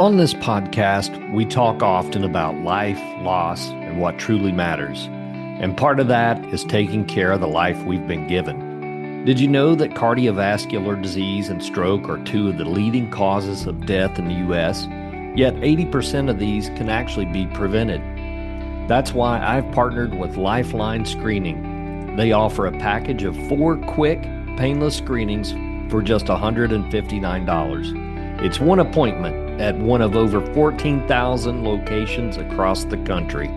On this podcast, we talk often about life, loss, and what truly matters. And part of that is taking care of the life we've been given. Did you know that cardiovascular disease and stroke are two of the leading causes of death in the U.S.? Yet 80% of these can actually be prevented. That's why I've partnered with Lifeline Screening. They offer a package of 4 quick, painless screenings for just $159. It's one appointment at one of over 14,000 locations across the country.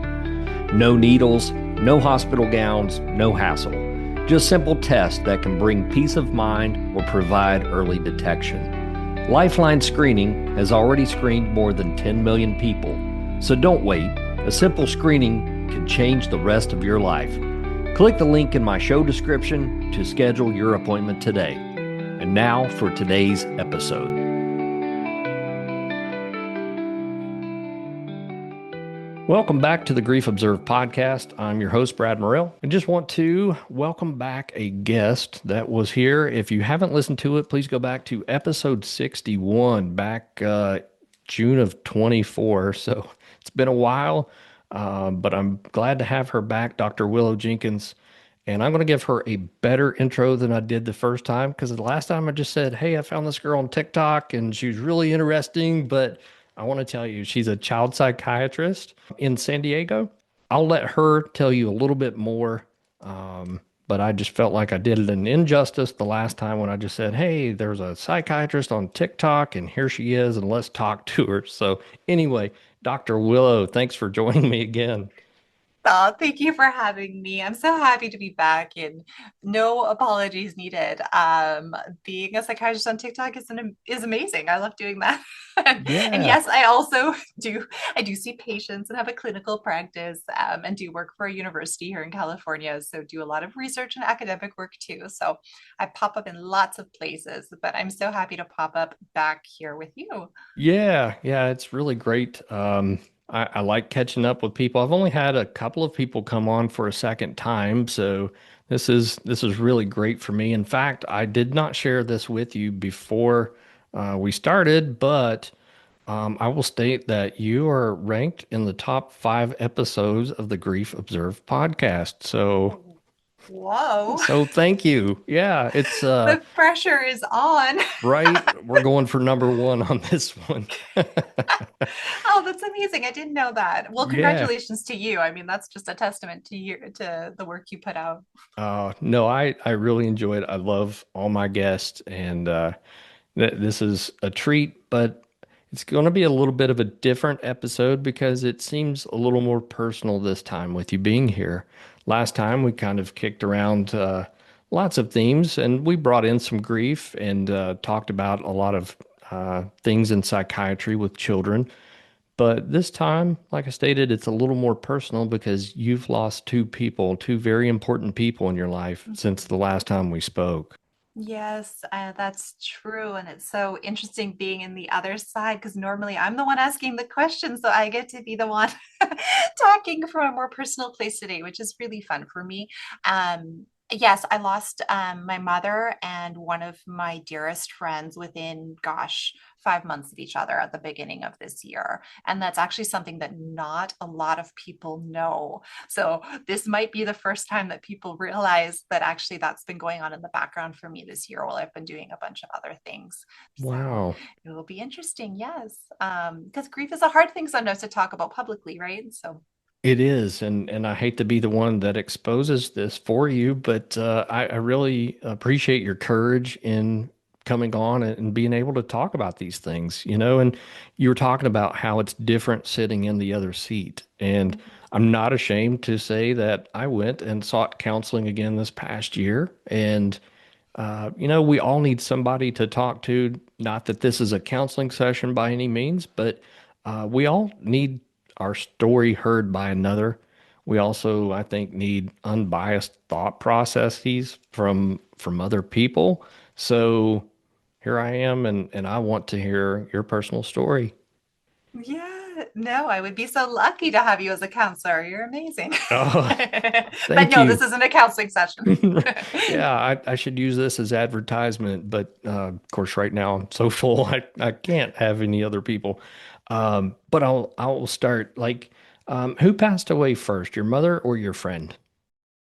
No needles, no hospital gowns, no hassle. Just simple tests that can bring peace of mind or provide early detection. Lifeline Screening has already screened more than 10 million people, so don't wait. A simple screening can change the rest of your life. Click the link in my show description to schedule your appointment today. And now for today's episode. Welcome back to the Grief Observed podcast. I'm your host, Brad Morrell. I just want to welcome back a guest that was here. If you haven't listened to it, please go back to episode 61, back June of 24. So it's been a while, but I'm glad to have her back, Dr. Willough Jenkins. And I'm going to give her a better intro than I did the first time, because the last time I just said, hey, I found this girl on TikTok and she was really interesting, but I want to tell you, she's a child psychiatrist in San Diego. I'll let her tell you a little bit more, but I just felt like I did it an injustice the last time when I just said, hey, there's a psychiatrist on TikTok and here she is and let's talk to her. So anyway, Dr. Willough, thanks for joining me again. Oh, thank you for having me. I'm so happy to be back and no apologies needed. Being a psychiatrist on TikTok is amazing. I love doing that. And Yeah. yes, I also I do see patients and have a clinical practice and do work for a university here in California. So do a lot of research and academic work too. So I pop up in lots of places, but I'm so happy to pop up back here with you. Yeah, it's really great. I like catching up with people. I've only had a couple of people come on for a second time, so this is really great for me. In fact, I did not share this with you before we started, but I will state that you are ranked in the top 5 episodes of the Grief Observed podcast. So, Whoa, so thank you. Yeah, it's the pressure is on. right. We're going for number one on this one. Oh, that's amazing. I didn't know that. Well, Yeah. congratulations to you. I mean, that's just a testament to to the work you put out. No, I really enjoy it. I love all my guests, and this is a treat, but it's going to be a little bit of a different episode because it seems a little more personal this time with you being here. Last time we kind of kicked around lots of themes, and we brought in some grief and talked about a lot of things in psychiatry with children. But this time, like I stated, it's a little more personal because you've lost 2 people, 2 very important people in your life since the last time we spoke. Yes, that's true. And it's so interesting being in the other side because normally I'm the one asking the questions. So I get to be the one talking from a more personal place today, which is really fun for me. Yes, I lost my mother and one of my dearest friends within, gosh, 5 months of each other at the beginning of this year. And that's actually something that not a lot of people know. So this might be the first time that people realize that actually that's been going on in the background for me this year while I've been doing a bunch of other things. So Wow. it will be interesting, yes. Because grief is a hard thing sometimes to talk about publicly, right? So It is, and I hate to be the one that exposes this for you, but I really appreciate your courage in coming on and being able to talk about these things, and you were talking about how it's different sitting in the other seat. And I'm not ashamed to say that I went and sought counseling again this past year. And, we all need somebody to talk to. Not that this is a counseling session by any means, but we all need our story heard by another. We also, I think, need unbiased thought processes from other people. So here I am, and I want to hear your personal story. yeah, No, I would be so lucky to have you as a counselor. You're amazing. Oh, But thank no, this you. isn't a counseling session. Yeah, I should use this as advertisement, but of course, right now I'm so full, I can't have any other people. But I'll start like, who passed away first, your mother or your friend?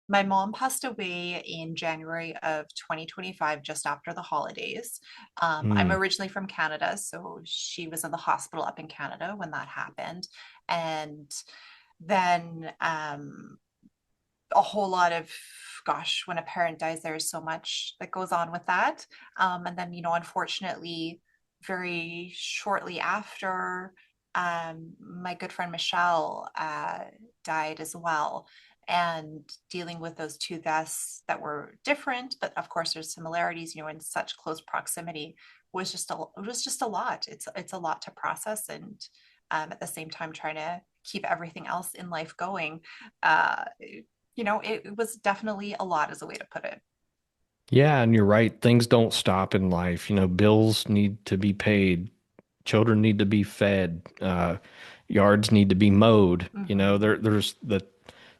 My mom passed away in January of 2025, just after the holidays. I'm Mm, originally from Canada, so she was in the hospital up in Canada when that happened. And then a whole lot of, gosh, when a parent dies, there's so much that goes on with that. And then, unfortunately, very shortly after, my good friend Michelle died as well. And dealing with those two deaths that were different, but of course there's similarities, in such close proximity was just a lot. It's a lot to process, and at the same time trying to keep everything else in life going. Uh, it was definitely a lot, as a way to put it. yeah, and you're right. Things don't stop in life. Bills need to be paid, children need to be fed, yards need to be mowed. Mhm. There's the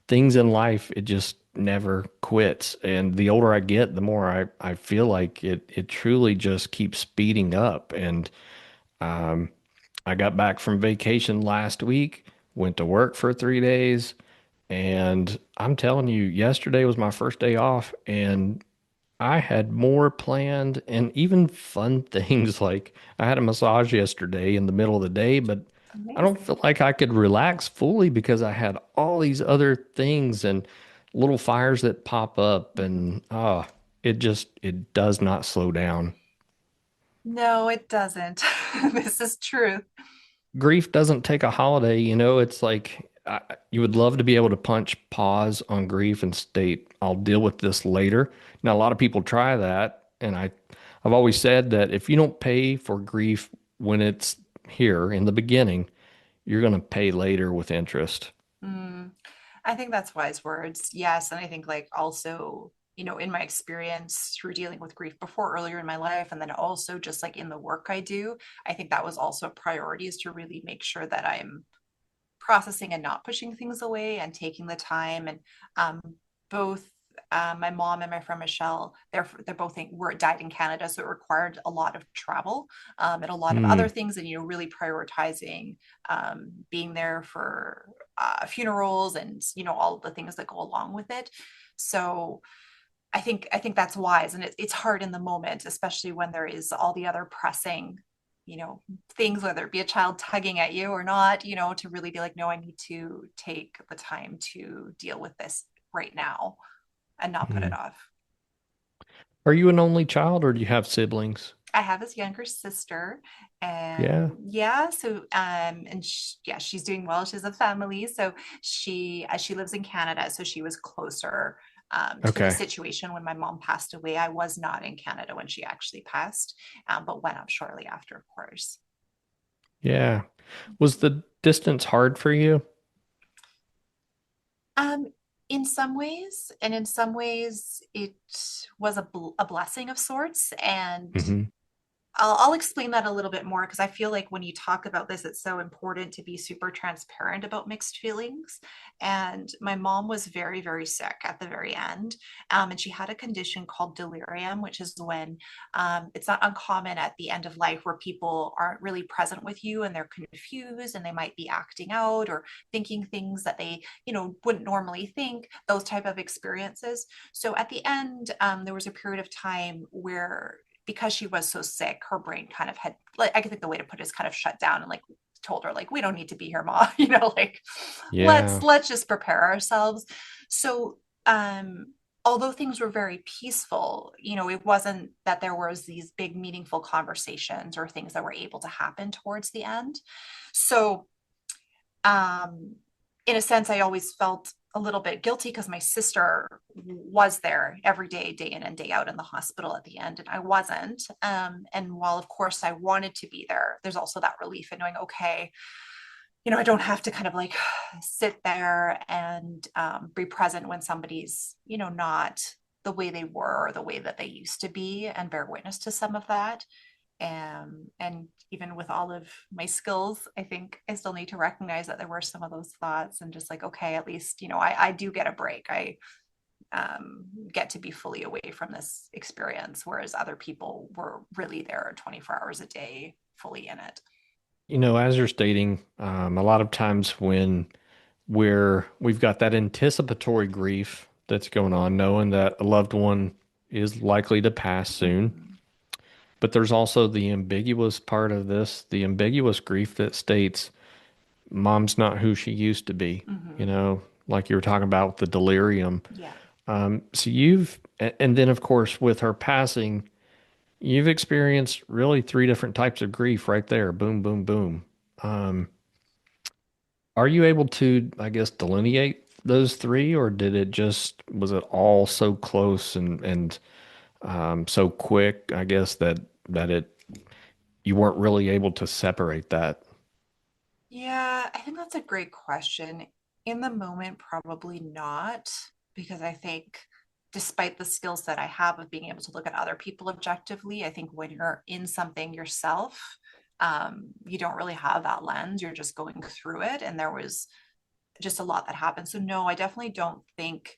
things in life, it just never quits. And the older I get, the more I feel like it truly just keeps speeding up. And um, I got back from vacation last week, went to work for 3 days, and I'm telling you, yesterday was my first day off, and I had more planned and even fun things. Like I had a massage yesterday in the middle of the day, but I don't Amazing. feel like I could relax fully because I had all these other things and little fires that pop up, Mhm. and it does not slow down. No, it doesn't. This is truth. Grief doesn't take a holiday, it's like you would love to be able to punch pause on grief and state, I'll deal with this later. Now, a lot of people try that, and I've always said that if you don't pay for grief when it's here in the beginning, you're going to pay later with interest. Mm, I think that's wise words. Yes. And I think, like, also, in my experience through dealing with grief before, earlier in my life, and then also just like in the work I do, I think that was also a priority, is to really make sure that I'm processing and not pushing things away and taking the time. And um, both my mom and my friend Michelle, they're both were died in Canada, so it required a lot of travel, and a lot of other Hmm. things, and really prioritizing being there for funerals, and all of the things that go along with it. So I think that's wise, and it's hard in the moment, especially when there is all the other pressing, you know, things, whether it be a child tugging at you or not, to really be like, no, I need to take the time to deal with this right now and not put Hmm. it off. Are you an only child or do you have siblings? I have his younger sister, Yeah. and yeah, so and yeah, she's doing well. She has a family, so she lives in Canada, so she was closer to the Okay. situation when my mom passed away. I was not in Canada when she actually passed, but went up shortly after, of course. Yeah. Was the distance hard for you? Um, in some ways, and in some ways, it was a blessing of sorts, and Hmm. I'll explain that a little bit more, because I feel like when you talk about this, it's so important to be super transparent about mixed feelings. And my mom was very, very sick at the very end. And she had a condition called delirium, which is when it's not uncommon at the end of life where people aren't really present with you and they're confused, and they might be acting out or thinking things that they, wouldn't normally think, those type of experiences. So at the end, there was a period of time where, because she was so sick, her brain kind of had, like, I think the way to put it is, kind of shut down, and like told her, like, we don't need to be here, mom. Like, let's Yeah. let's just prepare ourselves. So although things were very peaceful, it wasn't that there was these big meaningful conversations or things that were able to happen towards the end. So um, in a sense, I always felt a little bit guilty, because my sister was there every day, day in and day out, in the hospital at the end, and I wasn't. And while, of course, I wanted to be there, there's also that relief in knowing, okay, I don't have to kind of like sit there and be present when somebody's, not the way they were or the way that they used to be, and bear witness to some of that. And even with all of my skills, I think I still need to recognize that there were some of those thoughts and just like, okay, at least, I do get a break. I get to be fully away from this experience, whereas other people were really there 24 hours a day, fully in it. As you're stating, a lot of times when we've got that anticipatory grief that's going on, knowing that a loved one is likely to pass soon. Mhm. But there's also the ambiguous part of this, the ambiguous grief that states mom's not who she used to be, Mhm. like you were talking about with the delirium. Yeah. So and then of course, with her passing, you've experienced really three different types of grief right there. Boom, boom, boom. Um, are you able to, I guess, delineate those three, or was it all so close and so quick, I guess, that you weren't really able to separate that? Yeah, I think that's a great question. In the moment, probably not, because I think despite the skill set I have of being able to look at other people objectively, I think when you're in something yourself, you don't really have that lens. You're just going through it. And there was just a lot that happened. So, no, I definitely don't think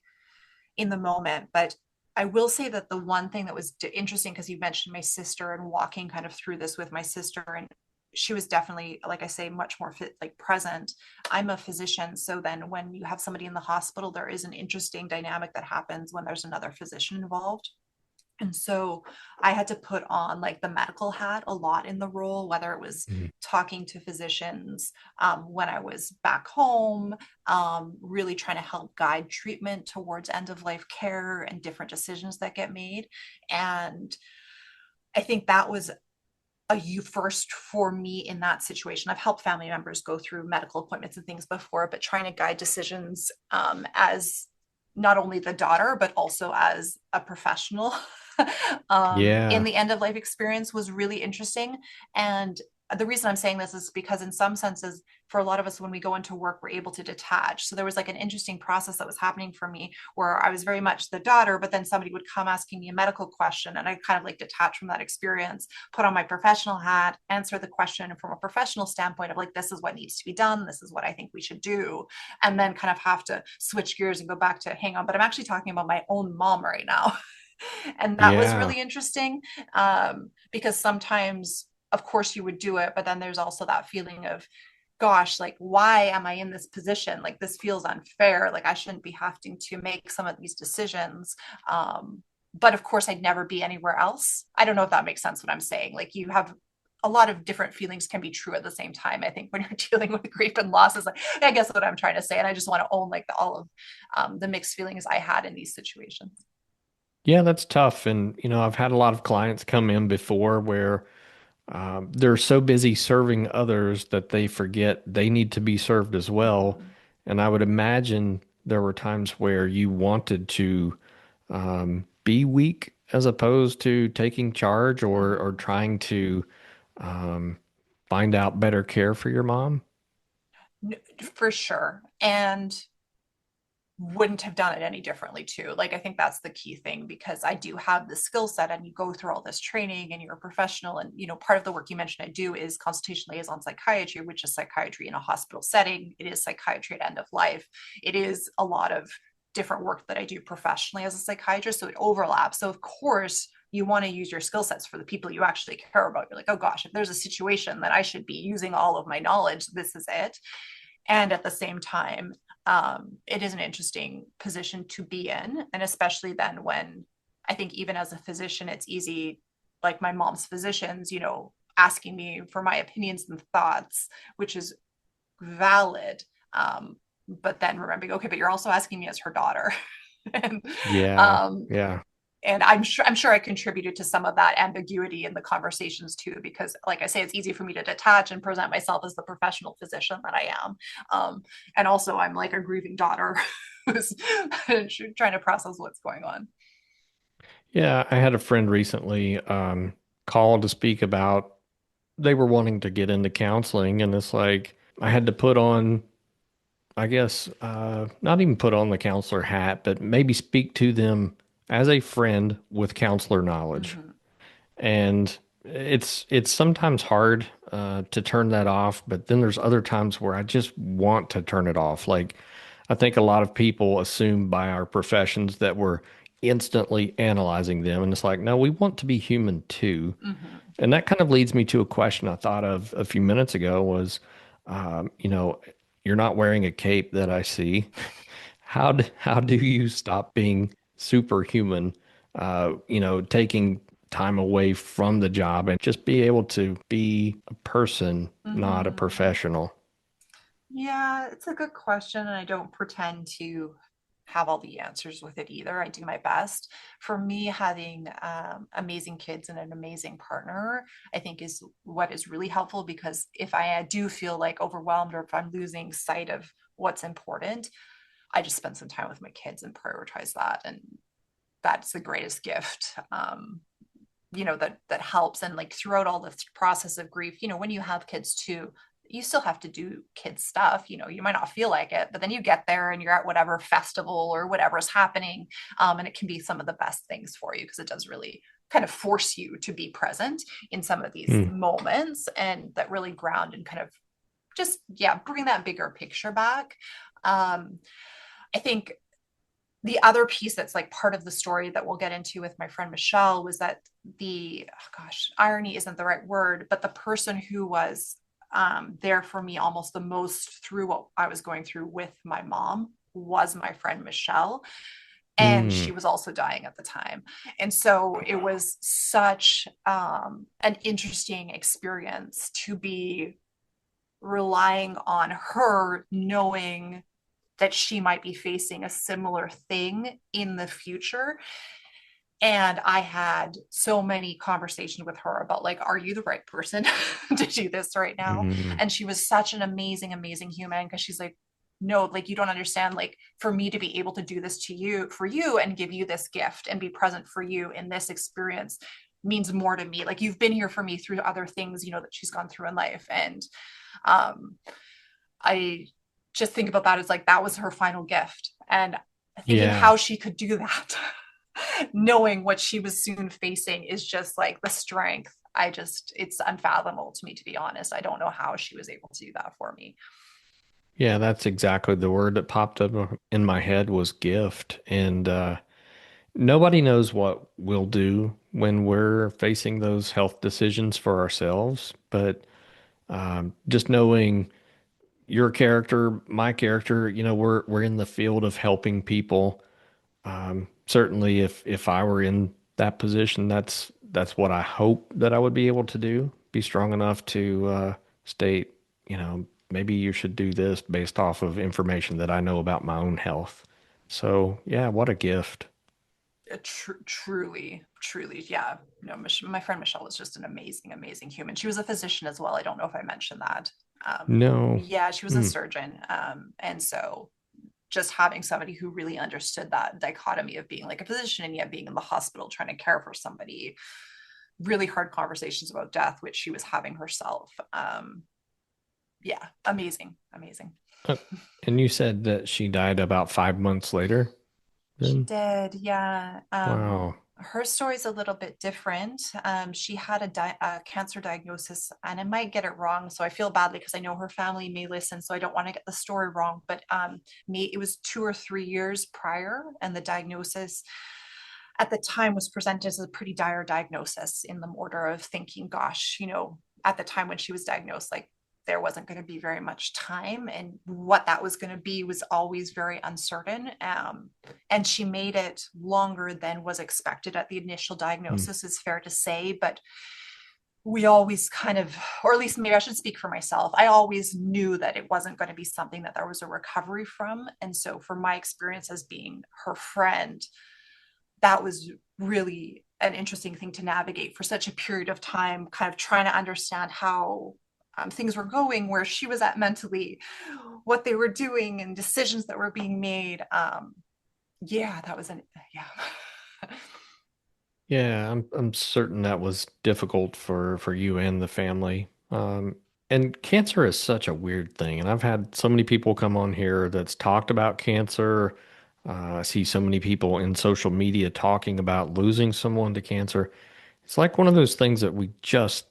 in the moment, but I will say that the one thing that was interesting, because you mentioned my sister and walking kind of through this with my sister, and she was definitely, like I say, much more fit, like present. I'm a physician, so then when you have somebody in the hospital, there is an interesting dynamic that happens when there's another physician involved. And so I had to put on like the medical hat a lot in the role, whether it was Mhm. talking to physicians when I was back home, really trying to help guide treatment towards end of life care and different decisions that get made. And I think that was a you first for me in that situation. I've helped family members go through medical appointments and things before, but trying to guide decisions as not only the daughter, but also as a professional in Yeah. the end of life experience was really interesting. And the reason I'm saying this is because, in some senses, for a lot of us, when we go into work, we're able to detach. So there was like an interesting process that was happening for me where I was very much the daughter, but then somebody would come asking me a medical question, and I kind of like detach from that experience, put on my professional hat, answer the question from a professional standpoint of like, this is what needs to be done, this is what I think we should do, and then kind of have to switch gears and go back to hang on, but I'm actually talking about my own mom right now. And that was Yeah. really interesting because sometimes, of course, you would do it, but then there's also that feeling of, gosh, like, why am I in this position? Like, this feels unfair. Like, I shouldn't be having to make some of these decisions. But of course, I'd never be anywhere else. I don't know if that makes sense what I'm saying. Like, you have a lot of different feelings can be true at the same time. I think when you're dealing with grief and loss is like, I guess what I'm trying to say. And I just want to own like all of the mixed feelings I had in these situations. Yeah, that's tough. And, I've had a lot of clients come in before where they're so busy serving others that they forget they need to be served as well. Mm-hmm. And I would imagine there were times where you wanted to be weak as opposed to taking charge or Mm-hmm. trying to um, find out better care for your mom. For sure. And wouldn't have done it any differently too. Like I think that's the key thing because I do have the skill set and you go through all this training and you're a professional and part of the work you mentioned I do is consultation liaison psychiatry, which is psychiatry in a hospital setting. It is psychiatry at end of life. It is a lot of different work that I do professionally as a psychiatrist, so it overlaps. So of course you want to use your skill sets for the people you actually care about. You're like, oh gosh, if there's a situation that I should be using all of my knowledge, this is it. And at the same time, it is an interesting position to be in. And especially then when I think even as a physician, it's easy, like my mom's physicians, asking me for my opinions and thoughts, which is valid. But then remembering, okay, but you're also asking me as her daughter. and Yeah. um, Yeah. and I'm sure I contributed to some of that ambiguity in the conversations too, because like I say, it's easy for me to detach and present myself as the professional physician that I am. And also I'm like a grieving daughter who's trying to process what's going on. Yeah. I had a friend recently call to speak about they were wanting to get into counseling, and it's like I had to put on, I guess, not even put on the counselor hat, but maybe speak to them as a friend with counselor knowledge. Mm-hmm. And it's sometimes hard to turn that off, but then there's other times where I just want to turn it off. Like I think a lot of people assume by our professions that we're instantly analyzing them, and it's like, no, we want to be human too. Hmm. And that kind of leads me to a question I thought of a few minutes ago was, you know, you're not wearing a cape that I see. How do you stop being superhuman? Taking time away from the job and just be able to be a person, not a Hmm. professional. Yeah, it's a good question, and I don't pretend to have all the answers with it either. I do my best. For me, having amazing kids and an amazing partner, I think is what is really helpful because if I do feel like overwhelmed or if I'm losing sight of what's important, I just spend some time with my kids and prioritize that. And that's the greatest gift. That helps. And like throughout all the process of grief, when you have kids too, you still have to do kids stuff. You might not feel like it, but then you get there and you're at whatever festival or whatever is happening. And it can be some of the best things for you because it does really kind of force you to be present in some of these Hmm. moments and that really ground and kind of just, yeah, bring that bigger picture back. um, I think the other piece that's like part of the story that we'll get into with my friend Michelle was that irony isn't the right word, but the person who was there for me almost the most through what I was going through with my mom was my friend Michelle. And she Hmm. was also dying at the time. And so it was such an interesting experience to be relying on her, knowing that she might be facing a similar thing in the future. And I had so many conversations with her about like, are you the right person to do this right now? Hmm. And she was such an amazing, amazing human because she's like, no, like you don't understand. Like for me to be able to do this to you, for you, and give you this gift and be present for you in this experience means more to me. Like you've been here for me through other things, that she's gone through in life. And um, I just think about that as like that was her final gift. And thinking Yeah. how she could do that, knowing what she was soon facing, is just like the strength. It's unfathomable to me, to be honest. I don't know how she was able to do that for me. Yeah, that's exactly the word that popped up in my head was gift. And nobody knows what we'll do when we're facing those health decisions for ourselves. But just knowing your character, my character, we're in the field of helping people. Certainly, if I were in that position, that's what I hope that I would be able to do. Be strong enough to state, maybe you should do this based off of information that I know about my own health. So, yeah, what a gift. Truly, truly, yeah. No, my friend Michelle was just an amazing, amazing human. She was a physician as well. I don't know if I mentioned that. No. Yeah, she was a Hmm. surgeon. And so just having somebody who really understood that dichotomy of being like a physician and yet being in the hospital trying to care for somebody, really hard conversations about death, which she was having herself. Yeah, amazing, amazing. Uh, and you said that she died about 5 months later, She then? did, yeah. Wow. Her story's a little bit different. She had a cancer diagnosis, and I might get it wrong, so I feel badly because I know her family may listen, so I don't want to get the story wrong. But it was 2 or 3 years prior, and the diagnosis at the time was presented as a pretty dire diagnosis in the order of thinking, gosh, at the time when she was diagnosed, like there wasn't going to be very much time, and what that was going to be was always very uncertain. And she made it longer than was expected at the initial Hmm. diagnosis, is fair to say. But we always kind of, or at least maybe I should speak for myself, I always knew that it wasn't going to be something that there was a recovery from. And so, for my experience as being her friend, that was really an interesting thing to navigate for such a period of time, kind of trying to understand how things were going, where she was at mentally, what they were doing, and decisions that were being made. Yeah, that was yeah. Yeah, I'm certain that was difficult for you and the family. And cancer is such a weird thing, and I've had so many people come on here that's talked about cancer. I see so many people in social media talking about losing someone to cancer. It's like one of those things that we just,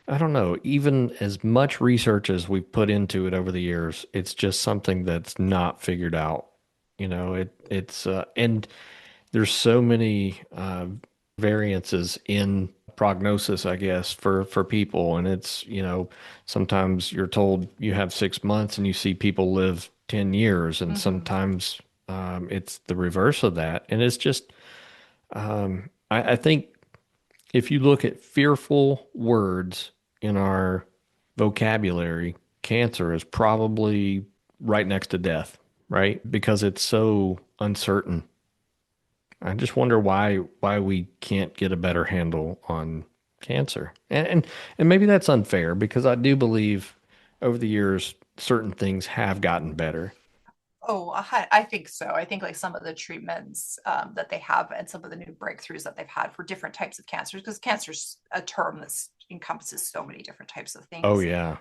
I don't know, even as much research as we've put into it over the years, it's just something that's not figured out. And there's so many variances in prognosis, I guess, for people. And sometimes you're told you have 6 months and you see people live 10 years. And Hmm. sometimes it's the reverse of that. And it's just, I think if you look at fearful words in our vocabulary, cancer is probably right next to death, right? Because it's so uncertain. I just wonder why we can't get a better handle on cancer. And maybe that's unfair because I do believe over the years certain things have gotten better. Oh, I think so. I think like some of the treatments that they have and some of the new breakthroughs that they've had for different types of cancers, because cancer's a term that encompasses so many different types of Oh things. yeah.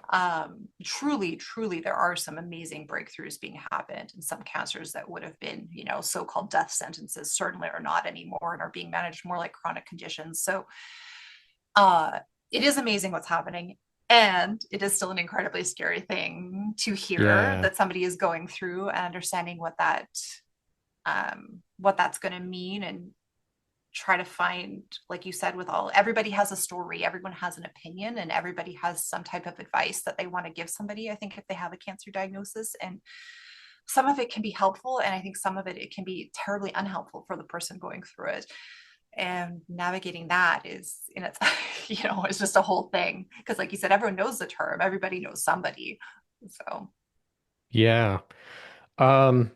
Truly, there are some amazing breakthroughs being happened, and some cancers that would have been, so-called death sentences certainly are not anymore and are being managed more like chronic conditions. So uh, it is amazing what's happening. And it is still an incredibly scary thing to hear Yeah. that somebody is going through and understanding what that's going to mean, and try to find, like you said, with all everybody has a story, everyone has an opinion, and everybody has some type of advice that they want to give somebody. I think if they have a cancer diagnosis, and some of it can be helpful, and I think some of it can be terribly unhelpful for the person going through it, and navigating that is in its it's just a whole thing, because like you said, everyone knows the term, everybody knows somebody. So Yeah. Um,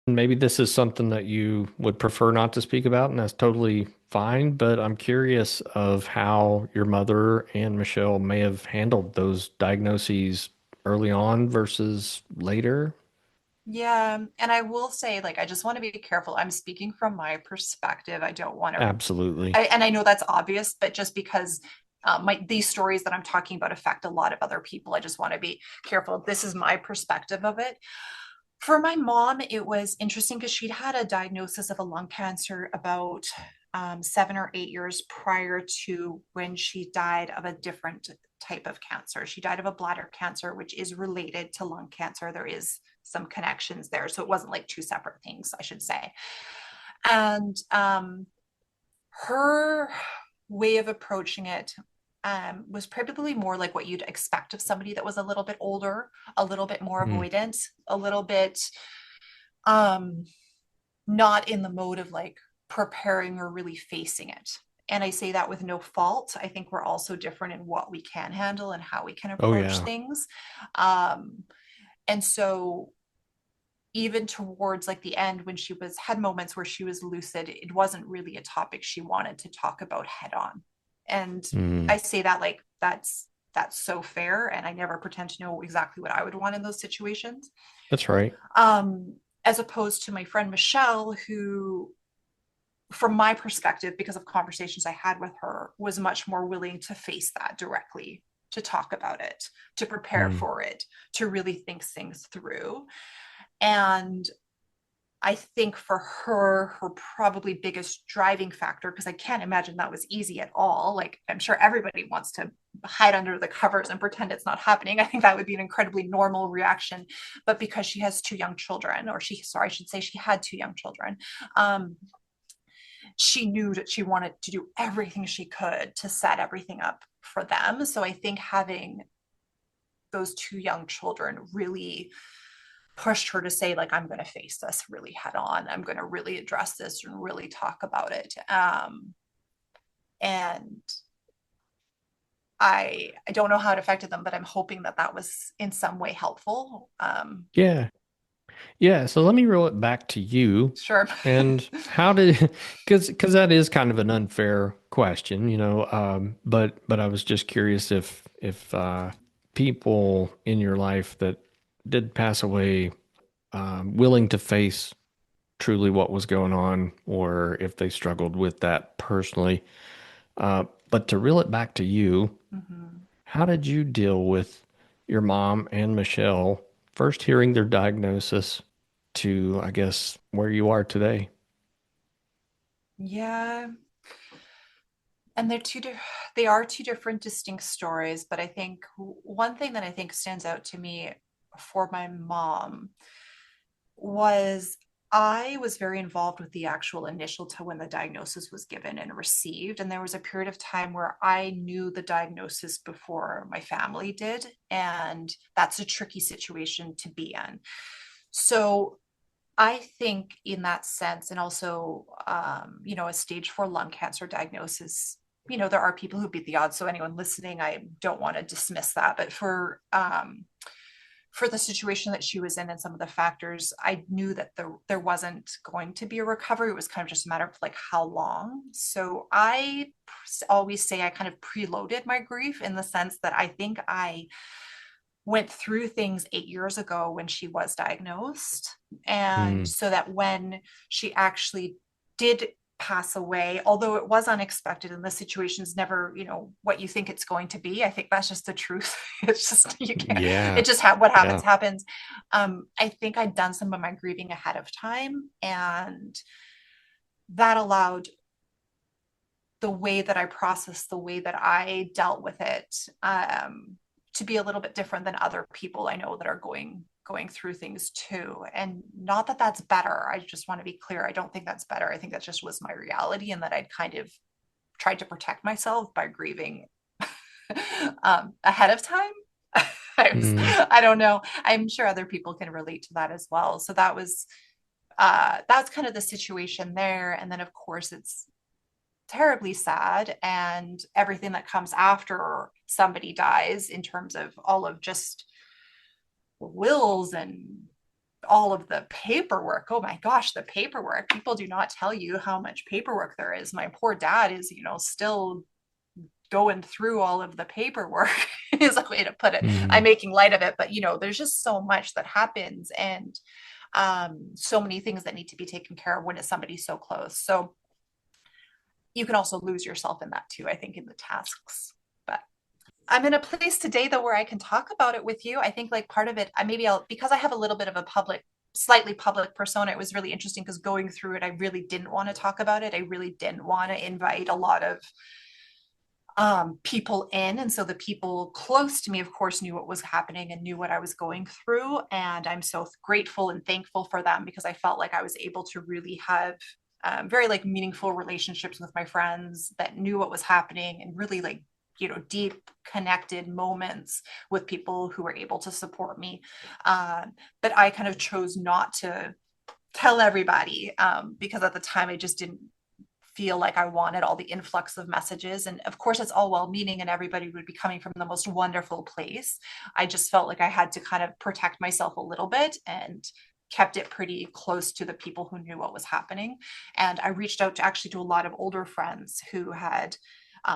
Maybe this is something that you would prefer not to speak about, and that's totally fine. But I'm curious of how your mother and Michelle may have handled those diagnoses early on versus later. yeah, and I will say, like, I just want to be careful. I'm speaking from my perspective. I don't want to, Absolutely. and I know that's obvious, but just because these stories that I'm talking about affect a lot of other people, I just want to be careful. This is my perspective of it. For my mom, it was interesting because she'd had a diagnosis of a lung cancer about 7 or 8 years prior to when she died of a different type of cancer. She died of a bladder cancer, which is related to lung cancer. There is some connections there. So it wasn't like two separate things, I should say. And her way of approaching it was probably more like what you'd expect of somebody that was a little bit older, a little bit more Mm. avoidant, a little bit um, not in the mode of like preparing or really facing it. And I say that with no fault. I think we're also different in what we can handle and how we can Oh approach yeah. things. Um, and so even towards like the end, when she was had moments where she was lucid, it wasn't really a topic she wanted to talk about head on. And Mm. I say that like that's so fair, and I never pretend to know exactly what I would want in those situations. That's right. um as opposed to my friend Michelle, who, from my perspective, because of conversations I had with her, was much more willing to face that directly, to talk about it, to prepare Mm. for it, to really think things through. And I think for her, her probably biggest driving factor, because I can't imagine that was easy at all. Like, I'm sure everybody wants to hide under the covers and pretend it's not happening. I think that would be an incredibly normal reaction. But because she has two young children, or I should say she had two young children, um, she knew that she wanted to do everything she could to set everything up for them. So I think having those two young children really pushed her to say, like, I'm going to face this really head on, I'm going to really address this and really talk about it. And I don't know how it affected them, but I'm hoping that that was in some way helpful. Yeah. Yeah. So let me roll it back to you. Sure. And how did, because that is kind of an unfair question, but I was just curious if people in your life that did pass away, willing to face truly what was going on, or if they struggled with that personally. But to reel it back to you, Mm-hmm. how did you deal with your mom and Michelle first hearing their diagnosis to, I guess, where you are today? Yeah. And they are two different distinct stories, but I think one thing that I think stands out to me for my mom was I was very involved with the actual initial to when the diagnosis was given and received. And there was a period of time where I knew the diagnosis before my family did. And that's a tricky situation to be in. So I think in that sense, and also, a stage 4 lung cancer diagnosis, there are people who beat the odds. So anyone listening, I don't want to dismiss that. But for the situation that she was in and some of the factors, I knew that there wasn't going to be a recovery. It was kind of just a matter of like how long. So I always say I kind of preloaded my grief in the sense that I think I went through things 8 years ago when she was diagnosed. And Mm, so that when she actually did pass away, although it was unexpected and the situation's never, what you think it's going to be, I think that's just the truth. It's just, you can't, yeah. it just, what Yeah. happens. I think I'd done some of my grieving ahead of time, and that allowed the way that I processed, the way that I dealt with it, to be a little bit different than other people I know that are going through things too. And not that that's better. I just want to be clear. I don't think that's better. I think that just was my reality, and that I'd kind of tried to protect myself by grieving ahead of time. Mm, I don't know. I'm sure other people can relate to that as well. So that's kind of the situation there. And then of course it's terribly sad, and everything that comes after somebody dies in terms of all of just wills and all of the paperwork. Oh my gosh, the paperwork. People do not tell you how much paperwork there is. My poor dad is, still going through all of the paperwork is a way to put it. I'm mm, making light of it, but there's just so much that happens, and so many things that need to be taken care of when it's somebody so close. So you can also lose yourself in that too, I think, in the tasks. But I'm in a place today though where I can talk about it with you. I think like part of it, I'll because I have a little bit of a slightly public persona. It was really interesting because going through it, I really didn't want to talk about it. I really didn't want to invite a lot of people in. And so the people close to me, of course, knew what was happening and knew what I was going through. And I'm so grateful and thankful for them, because I felt like I was able to really have very like meaningful relationships with my friends that knew what was happening, and really like, deep connected moments with people who were able to support me. But I kind of chose not to tell everybody, because at the time I just didn't feel like I wanted all the influx of messages. And of course, it's all well meaning and everybody would be coming from the most wonderful place. I just felt like I had to kind of protect myself a little bit, and kept it pretty close to the people who knew what was happening. And I reached out to actually to a lot of older friends who had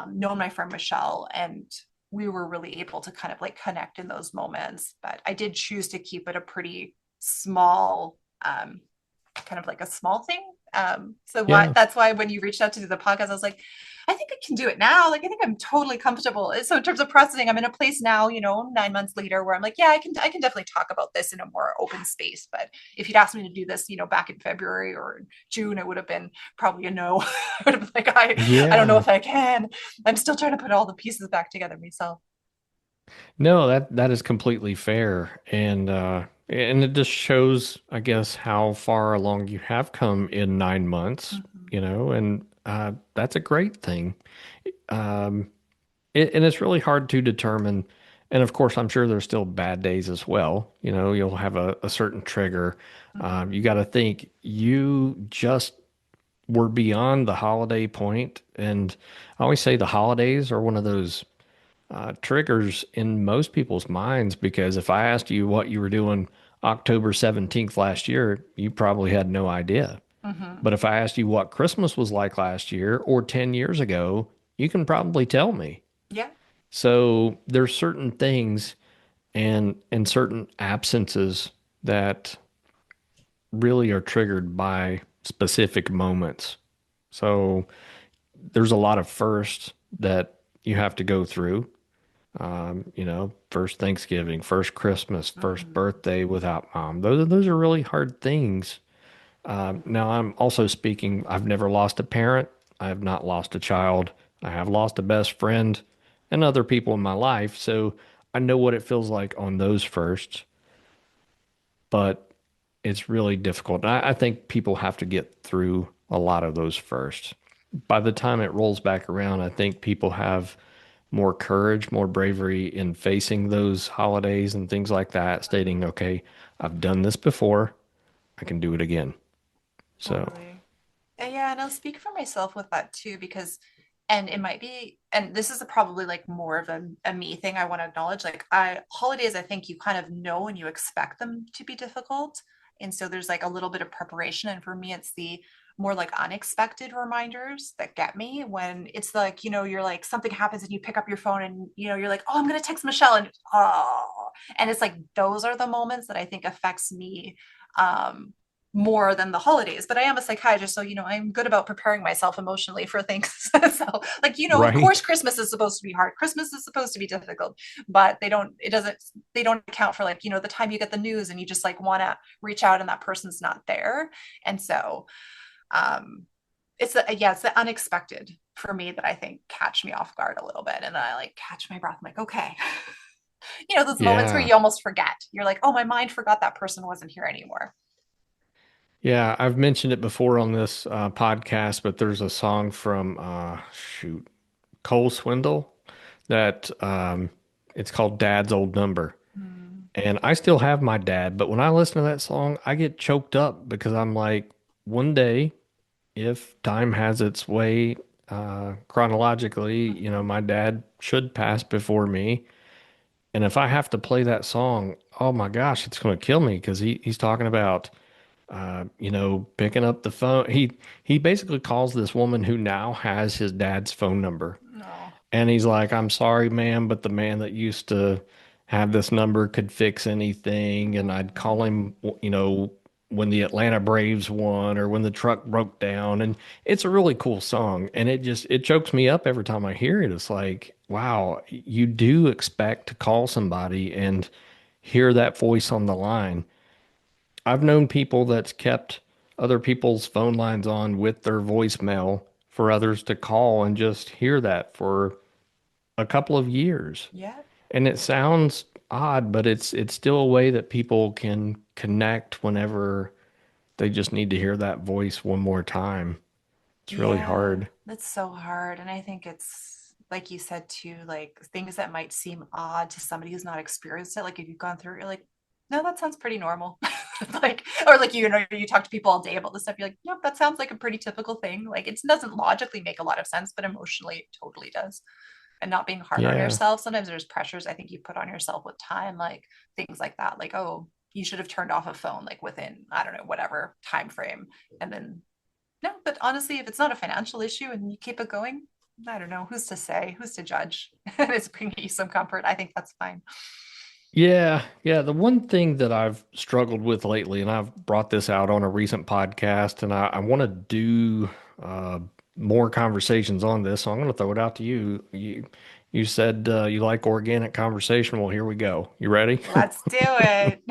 known my friend Michelle, and we were really able to kind of like connect in those moments. But I did choose to keep it a pretty small, kind of like a small thing. yeah. That's why when you reached out to do the podcast, I was like, I think I can do it now. Like, I think I'm totally comfortable. So in terms of processing, I'm in a place now, 9 months later, where I'm like, yeah, I can definitely talk about this in a more open space. But if you'd asked me to do this, back in February or June, it would have been probably a no. I would have been like, I don't know Yeah. if I can. I'm still trying to put all the pieces back together myself. No, that is completely fair. And it just shows, I guess, how far along you have come in 9 months, Mm-hmm. and that's a great thing. Um, and it's really hard to determine. And of course, I'm sure there's still bad days as well. You'll have a certain trigger. Mm-hmm. You got to think you just were beyond the holiday point. And I always say the holidays are one of those triggers in most people's minds, because if I asked you what you were doing October 17th last year, you probably had no idea. Mm-hmm. But if I asked you what Christmas was like last year or 10 years ago, you can probably tell me. Yeah. So there's certain things and certain absences that really are triggered by specific moments. So there's a lot of firsts that you have to go through. First Thanksgiving, first Christmas, first Mm-hmm. birthday without mom. Those are really hard things. Now I'm also speaking, I've never lost a parent. I have not lost a child. I have lost a best friend and other people in my life. So I know what it feels like on those first, but it's really difficult. And I think people have to get through a lot of those first. By the time it rolls back around, I think people have more courage, more bravery in facing those holidays and things like that, stating, okay, I've done this before, I can do it again. So, Totally. Yeah, and I'll speak for myself with that too, because, and it might be, and this is probably like more of a me thing I want to acknowledge. Like, holidays, I think you kind of know and you expect them to be difficult. And so there's like a little bit of preparation. And for me, it's the more like unexpected reminders that get me when it's like, you're like something happens and you pick up your phone and, you're like, oh, I'm going to text Michelle. And it's like those are the moments that I think affects me. More than the holidays, but I am a psychiatrist, so I'm good about preparing myself emotionally for things. So like, of course right. Christmas is supposed to be hard, Christmas is supposed to be difficult, but they don't account for like, the time you get the news and you just like want to reach out and that person's not there. And so um it's the unexpected for me that I think catch me off guard a little bit, and then I like catch my breath. I'm like, okay. Those moments where Yeah. you almost forget, you're like, oh, my mind forgot that person wasn't here anymore. Yeah. I've mentioned it before on this podcast, but there's a song from, shoot, Cole Swindle that it's called Dad's Old Number. Mm. And I still have my dad, but when I listen to that song, I get choked up because I'm like, one day, if time has its way, chronologically, my dad should pass before me. And if I have to play that song, oh my gosh, it's going to kill me because he's talking about, picking up the phone. He basically calls this woman who now has his dad's phone number. No. And he's like, I'm sorry, ma'am, but the man that used to have this number could fix anything. And I'd call him, when the Atlanta Braves won or when the truck broke down. And it's a really cool song. And it chokes me up every time I hear it. It's like, wow, you do expect to call somebody and hear that voice on the line. I've known people that's kept other people's phone lines on with their voicemail for others to call and just hear that for a couple of years. Yeah. And it sounds odd, but it's still a way that people can connect whenever they just need to hear that voice one more time. It's really Yeah, hard. that's so hard. And I think it's like you said too, like things that might seem odd to somebody who's not experienced it. Like if you've gone through it, you're like, no, that sounds pretty normal. Like, or like, you talk to people all day about this stuff. You're like, nope, that sounds like a pretty typical thing. Like it doesn't logically make a lot of sense, but emotionally it totally does. And not being hard on Yeah. yourself. Sometimes there's pressures I think you put on yourself with time, like things like that. Like, oh, you should have turned off a phone like within, I don't know, whatever time frame. And then no, but honestly, if it's not a financial issue and you keep it going, I don't know. Who's to say? Who's to judge? It's bringing you some comfort. I think that's fine. Yeah, yeah. The one thing that I've struggled with lately, and I've brought this out on a recent podcast, and I want to do uh, more conversations on this, so I'm going to throw it out to you. You said you like organic conversation. Well, here we go. You ready? Let's do it.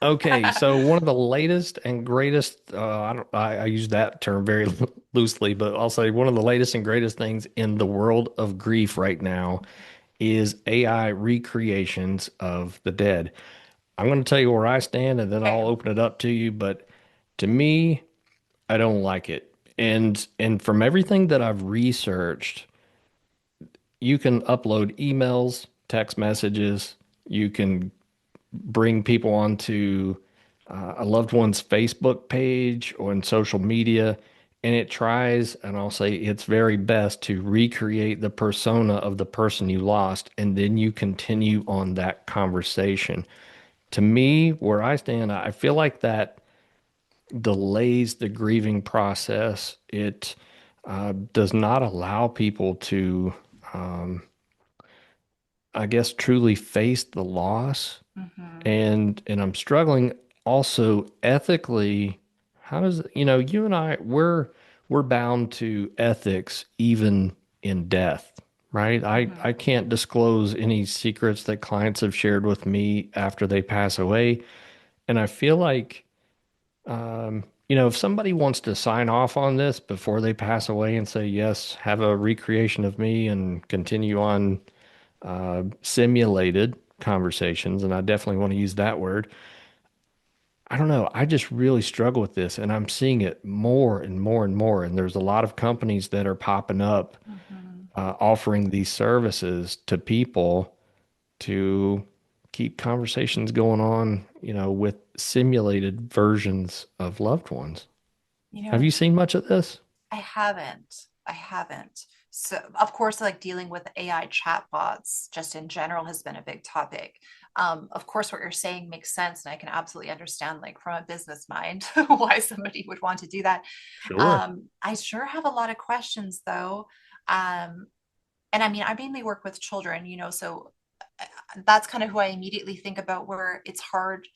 Okay, so one of the latest and greatest, I use that term very loosely, but I'll say one of the latest and greatest things in the world of grief right now is AI recreations of the dead. I'm going to tell you where I stand and then Okay. I'll open it up to you, but to me, I don't like it. And from everything that I've researched, you can upload emails, text messages, you can bring people onto a loved one's Facebook page or in social media, and it tries, and I'll say its very best to recreate the persona of the person you lost, and then you continue on that conversation. To me, where I stand, I feel like that delays the grieving process. It does not allow people to, um, I guess, truly face the loss. Mm-hmm. And I'm struggling also ethically. How does, you and I, we're bound to ethics even in death, right? I Mm-hmm. can't disclose any secrets that clients have shared with me after they pass away. And I feel like if somebody wants to sign off on this before they pass away and say, yes, have a recreation of me and continue on simulated conversations, and I definitely want to use that word. I don't know. I just really struggle with this, and I'm seeing it more and more and more. And there's a lot of companies that are popping up Mhm. offering these services to people to keep conversations going on, with simulated versions of loved ones. You know, Have you seen much of this? I haven't. I haven't. So, of course, like dealing with AI chatbots just in general has been a big topic. Of course, what you're saying makes sense, and I can absolutely understand, like from a business mind, why somebody would want to do that. Sure. I sure have a lot of questions though. Um, and I mean, I mainly work with children, so that's kind of who I immediately think about where it's hard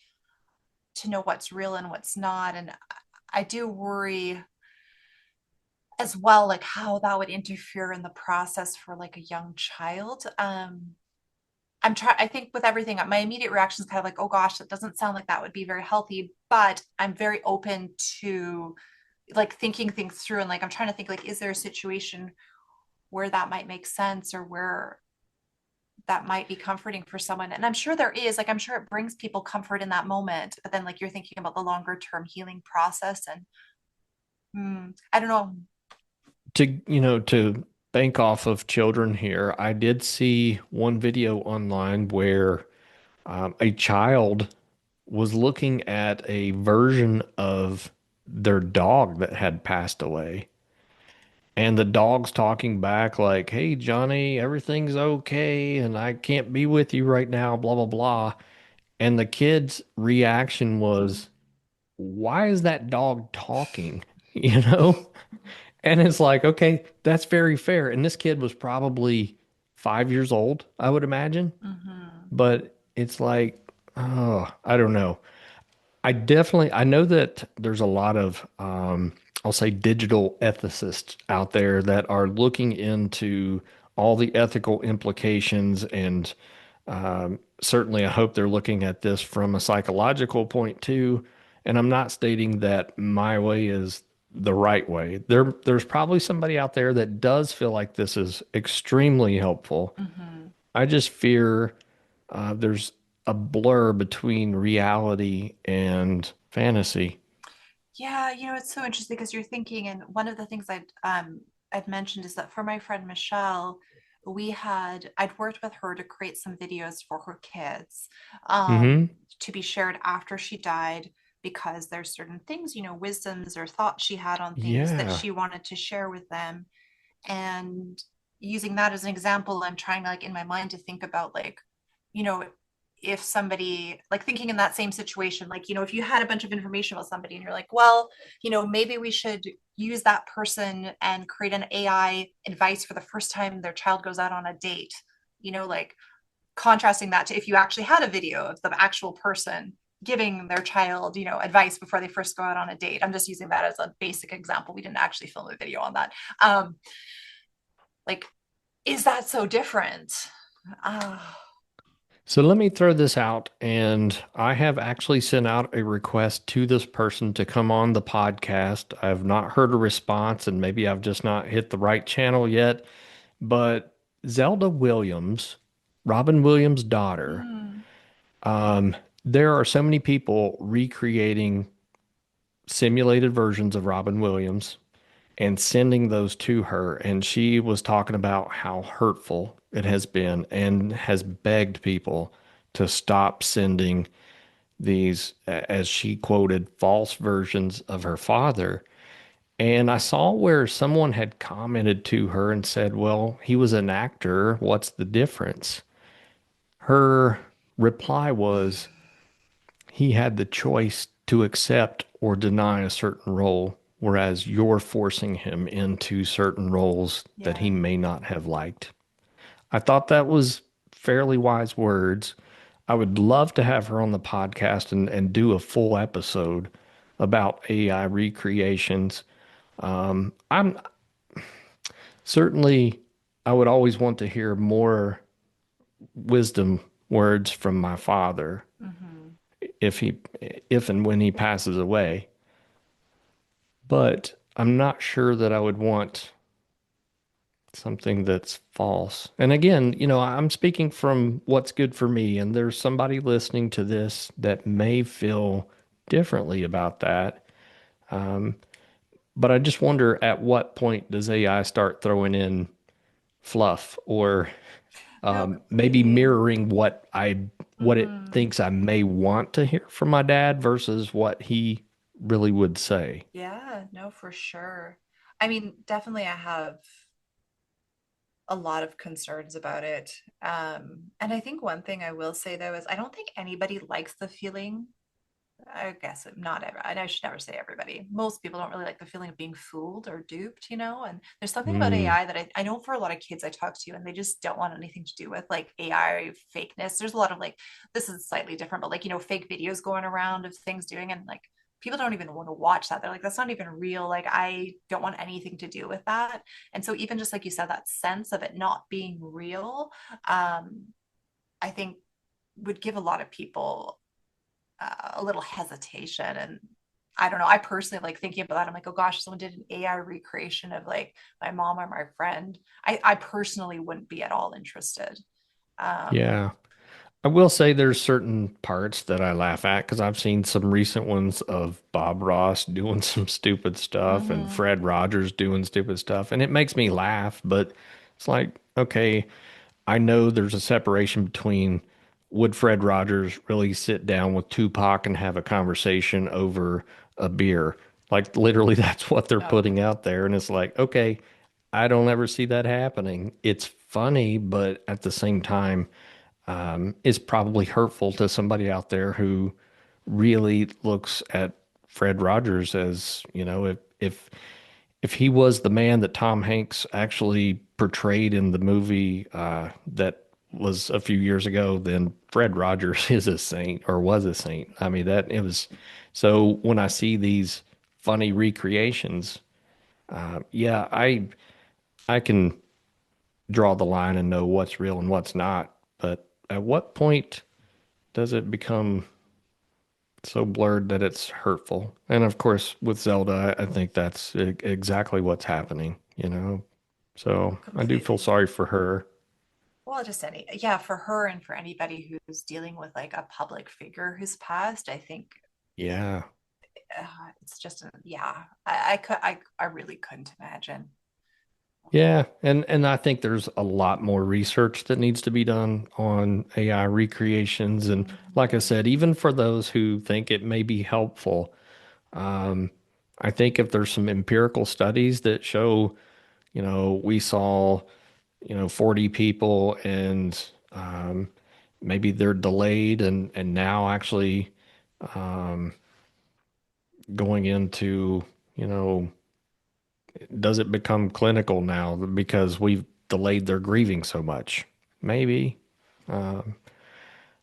to know what's real and what's not. And I do worry as well, like how that would interfere in the process for like a young child. I think with everything, my immediate reaction is kind of like, oh gosh, that doesn't sound like that would be very healthy, but I'm very open to like thinking things through, and like I'm trying to think like, is there a situation where that might make sense or where that might be comforting for someone? And I'm sure there is, like I'm sure it brings people comfort in that moment, but then like you're thinking about the longer term healing process and I don't know. To bank off of children here, I did see one video online where a child was looking at a version of their dog that had passed away. And the dog's talking back like, "Hey, Johnny, everything's okay, and I can't be with you right now, blah, blah, blah." And the kid's reaction was, "Why is that dog talking?" You know? And it's like, okay, that's very fair. And this kid was probably 5 years old, I would imagine. Mm-hmm. But it's like, oh, I don't know. I know that there's a lot of, I'll say digital ethicists out there that are looking into all the ethical implications. And certainly I hope they're looking at this from a psychological point too. And I'm not stating that my way is the right way. There's probably somebody out there that does feel like this is extremely helpful. Mm-hmm. I just fear there's a blur between reality and fantasy. Yeah, it's so interesting because you're thinking, and one of the things I'd mentioned is that for my friend Michelle, I'd worked with her to create some videos for her kids, um, Hmm. to be shared after she died because there's certain things, wisdoms or thoughts she had on things that Yeah. she wanted to share with them. And using that as an example, I'm trying like in my mind to think about like, you know if somebody like thinking in that same situation, like if you had a bunch of information about somebody and you're like, well, maybe we should use that person and create an AI advice for the first time their child goes out on a date, like contrasting that to if you actually had a video of the actual person giving their child, advice before they first go out on a date. I'm just using that as a basic example. We didn't actually film a video on that. Like, is that so different? uh, So let me throw this out, and I have actually sent out a request to this person to come on the podcast. I've not heard a response, and maybe I've just not hit the right channel yet. But Zelda Williams, Robin Williams' daughter, mm, um, there are so many people recreating simulated versions of Robin Williams and sending those to her. And she was talking about how hurtful it has been and has begged people to stop sending these, as she quoted, false versions of her father. And I saw where someone had commented to her and said, well, he was an actor. What's the difference? Her reply was, he had the choice to accept or deny a certain role, whereas you're forcing him into certain roles that yeah. he may not have liked. I thought that was fairly wise words. I would love to have her on the podcast and do a full episode about AI recreations. I'm certainly, I would always want to hear more wisdom words from my father Mm-hmm. if he, if and when he passes away. but I'm not sure that I would want something that's false. And again, I'm speaking from what's good for me, and there's somebody listening to this that may feel differently about that. Um, but I just wonder at what point does AI start throwing in fluff or No, maybe completely. mirroring what it Hmm. thinks I may want to hear from my dad versus what he really would say. Yeah, no, for sure. I mean, definitely I have a lot of concerns about it. And I think one thing I will say though is I don't think anybody likes the feeling. I guess not ever, and I should never say everybody. Most people don't really like the feeling of being fooled or duped, you know? And there's something about Mm, AI that I know for a lot of kids I talk to, and they just don't want anything to do with like AI fakeness. There's a lot of like, this is slightly different, but like, fake videos going around of things doing, and like people don't even want to watch that. They're like, that's not even real. Like, I don't want anything to do with that. And so, even just like you said, that sense of it not being real, I think would give a lot of people a little hesitation. And I don't know. I personally like thinking about that. I'm like, oh gosh, if someone did an AI recreation of like my mom or my friend. I personally wouldn't be at all interested. Um, yeah. I will say there's certain parts that I laugh at because I've seen some recent ones of Bob Ross doing some stupid stuff and mhm. Fred Rogers doing stupid stuff, and it makes me laugh, but it's like, okay, I know there's a separation between would Fred Rogers really sit down with Tupac and have a conversation over a beer? Like literally that's what they're No. putting out there. And it's like, okay, I don't ever see that happening. It's funny, but at the same time, is probably hurtful to somebody out there who really looks at Fred Rogers as, if he was the man that Tom Hanks actually portrayed in the movie that was a few years ago, then Fred Rogers is a saint or was a saint. I mean, that it was. So when I see these funny recreations, yeah, I can draw the line and know what's real and what's not. But at what point does it become so blurred that it's hurtful? And of course, with Zelda, I think that's exactly what's happening. So I do feel Completely. sorry for her. Well, just yeah, for her and for anybody who's dealing with like a public figure who's passed, I think Yeah. it's just, yeah, I really couldn't imagine. Yeah, and I think there's a lot more research that needs to be done on AI recreations. And like I Mhm. said, even for those who think it may be helpful, um, I think if there's some empirical studies that show, we saw, 40 people and maybe they're delayed and now actually um, going into, you know, does it become clinical now because we've delayed their grieving so much? Maybe. Um,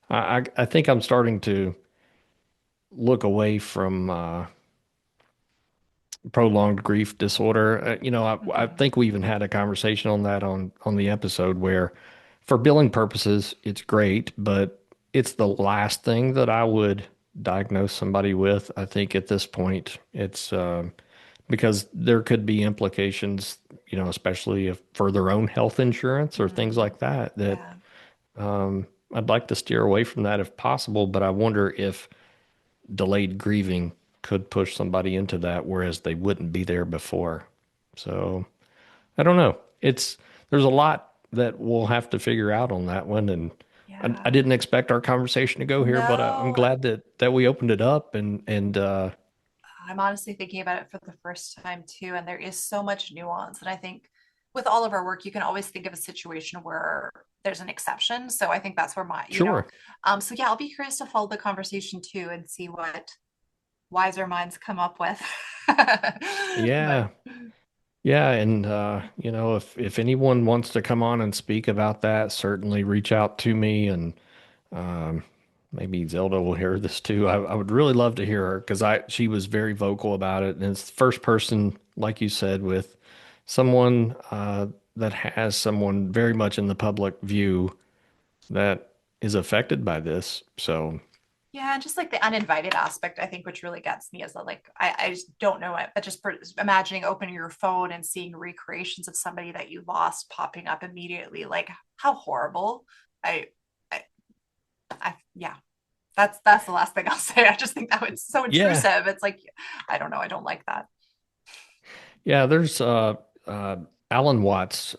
I think I'm starting to look away from prolonged grief disorder. I Mhm. think we even had a conversation on that on the episode where, for billing purposes, it's great, but it's the last thing that I would diagnose somebody with. I think at this point, it's because there could be implications, especially if for their own health insurance or things Mm. like that, that Yeah. I'd like to steer away from that if possible. But I wonder if delayed grieving could push somebody into that, whereas they wouldn't be there before. So I don't know. There's a lot that we'll have to figure out on that one. And I Yeah. didn't expect our conversation to go here, but I'm No, glad that we opened it up and I'm honestly thinking about it for the first time too. And there is so much nuance. And I think with all of our work, you can always think of a situation where there's an exception. So I think that's where sure. so yeah, I'll be curious to follow the conversation too and see what wiser minds come up with. But Yeah. Yeah, and if anyone wants to come on and speak about that, certainly reach out to me, and um, maybe Zelda will hear this too. I would really love to hear her because I she was very vocal about it, and it's the first person, like you said, with someone that has someone very much in the public view that is affected by this. So Yeah, and just like the uninvited aspect, I think, which really gets me is that, like, I just don't know it, but just imagining opening your phone and seeing recreations of somebody that you lost popping up immediately, like how horrible. I, I, yeah, that's the last thing I'll say. I just think that it's so Yeah. intrusive. It's like, I don't know, I don't like that. Yeah, there's uh Alan Watts.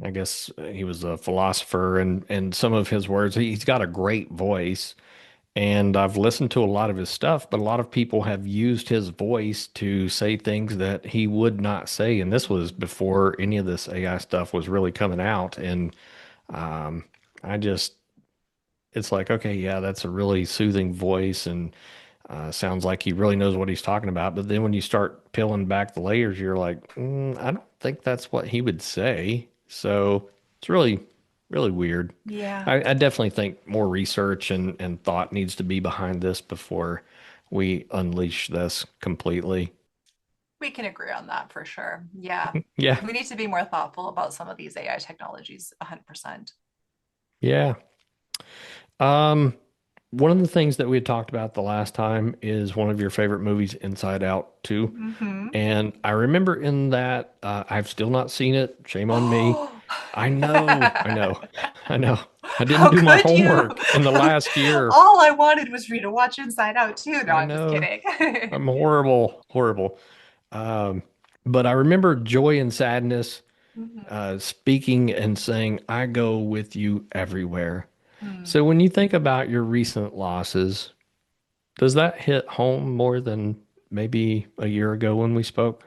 I guess he was a philosopher, and some of his words, he's got a great voice. And I've listened to a lot of his stuff, but a lot of people have used his voice to say things that he would not say. And this was before any of this AI stuff was really coming out. And um, I just, it's like, okay, yeah, that's a really soothing voice and sounds like he really knows what he's talking about. But then when you start peeling back the layers, you're like, I don't think that's what he would say. So it's really, really weird. Yeah, I definitely think more research and thought needs to be behind this before we unleash this completely. we can agree on that for sure. Yeah, Yeah. we need to be more thoughtful about some of these AI technologies, 100%. Yeah. Um, One of the things that we had talked about the last time is one of your favorite movies, Inside Out 2. Mm-hmm. And I remember in that, I've still not seen it. Shame on me. Oh, I know, I know, I know. I didn't how do my could you? homework in the last year. All I wanted was for you to watch Inside Out too. No, I I'm just know. kidding. I'm horrible, horrible. Um, but I remember Joy and Sadness Mhm. speaking and saying, I go with you everywhere. Hmm. So when you think about your recent losses, does that hit home more than maybe a year ago when we spoke?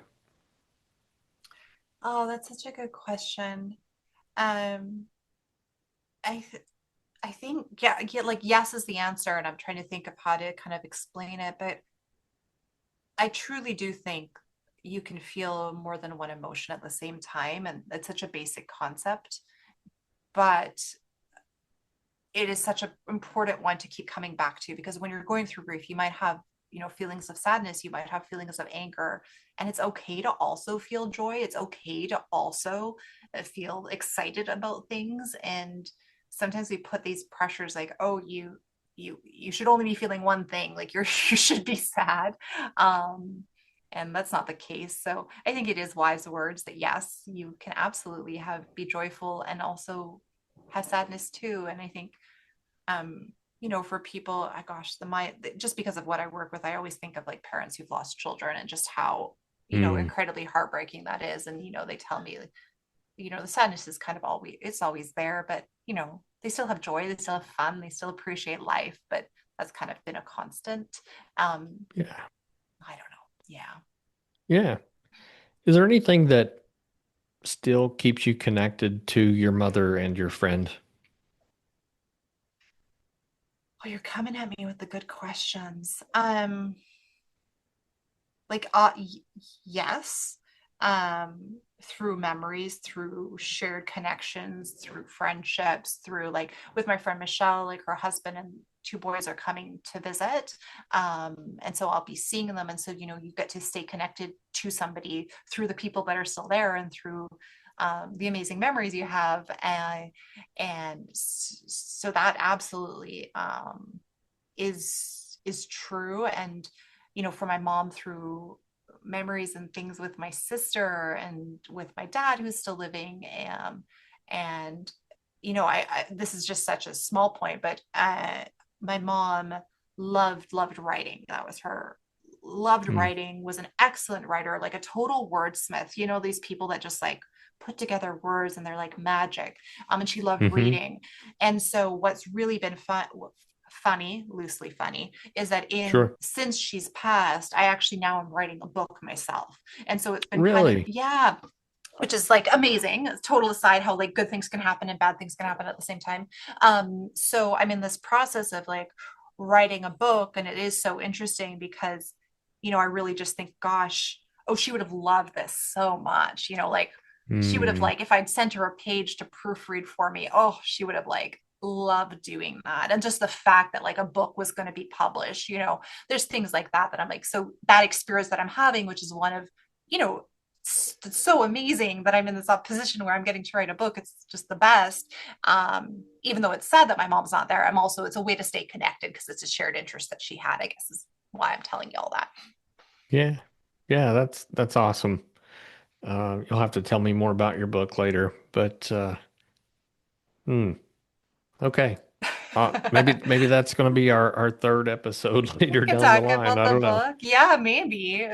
Oh, that's such a good question. Um, I th I think yeah, like yes is the answer, and I'm trying to think of how to kind of explain it, but I truly do think you can feel more than one emotion at the same time, and it's such a basic concept, but it is such an important one to keep coming back to because when you're going through grief, you might have, feelings of sadness, you might have feelings of anger, and it's okay to also feel joy. It's okay to also feel excited about things. And sometimes we put these pressures like, oh, you should only be feeling one thing, like you should be sad. Um, and that's not the case. So I think it is wise words that yes, you can absolutely be joyful and also have sadness too. And I think um for people, gosh, just because of what I work with, I always think of like parents who've lost children and just how Mm, incredibly heartbreaking that is. And they tell me, the sadness is kind of always there, but they still have joy, they still have fun, they still appreciate life, but that's kind of been a constant. um yeah. I don't know. Yeah. Yeah. Is there anything that still keeps you connected to your mother and your friend? Well, you're coming at me with the good questions. Like yes, through memories, through shared connections, through friendships, through like with my friend Michelle, like her husband and two boys are coming to visit, and so I'll be seeing them, and so you get to stay connected to somebody through the people that are still there and through the amazing memories you have. And so that absolutely is true. And for my mom, through memories and things with my sister and with my dad who's still living. And I this is just such a small point, but my mom loved writing. That was her. Loved Mm, writing, was an excellent writer, like a total wordsmith. These people that just like put together words and they're like magic. And she loved hmm. reading. And so what's really been funny, loosely funny, is that in Sure. since she's passed, I actually now am writing a book myself. And so it's been kind of, Really? yeah, which is like amazing. It's total aside how like good things can happen and bad things can happen at the same time. So I'm in this process of like writing a book, and it is so interesting because, I really just think, gosh, oh, she would have loved this so much. Like she would have, Mm, like, if I'd sent her a page to proofread for me, oh, she would have like loved doing that. And just the fact that like a book was going to be published, there's things like that I'm like, so that experience that I'm having, which is one of, you know, it's so amazing that I'm in this position where I'm getting to write a book. It's just the best. Even though it's sad that my mom's not there, it's a way to stay connected because it's a shared interest that she had, I guess is why I'm telling you all that. Yeah. Yeah, that's awesome. You'll have to tell me more about your book later, but hmm, okay. Maybe that's going to be our third episode We later can down the talk line. about I the don't know. book. Yeah, maybe.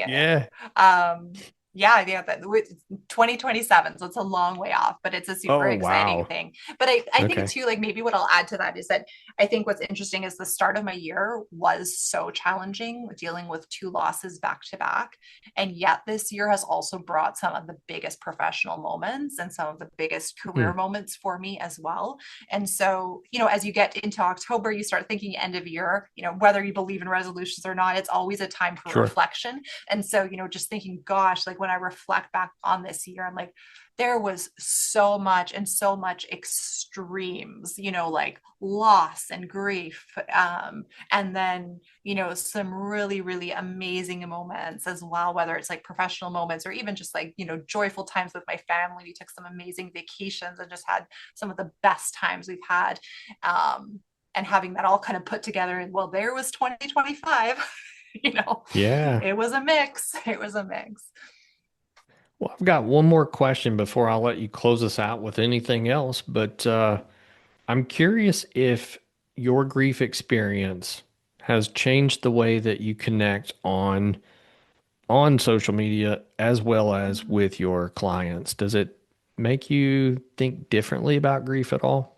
Yeah. Um, yeah, 2027, so it's a long way off, but it's a super Oh, exciting wow. thing. But I think Okay. too, like maybe what I'll add to that is that I think what's interesting is the start of my year was so challenging, dealing with two losses back to back. And yet this year has also brought some of the biggest professional moments and some of the biggest career Hmm. moments for me as well. And so, as you get into October, you start thinking end of year, whether you believe in resolutions or not, it's always a time for Sure. reflection. And so, just thinking, gosh, like when I reflect back on this year, I'm like, there was so much and so much extremes, like loss and grief. And then, some really, really amazing moments as well, whether it's like professional moments or even just like, joyful times with my family. We took some amazing vacations and just had some of the best times we've had. And having that all kind of put together, and well, there was 2025. you know, Yeah. it was a mix. It was a mix. Well, I've got one more question before I'll let you close us out with anything else, but I'm curious if your grief experience has changed the way that you connect on social media as well as Mm-hmm. with your clients. Does it make you think differently about grief at all?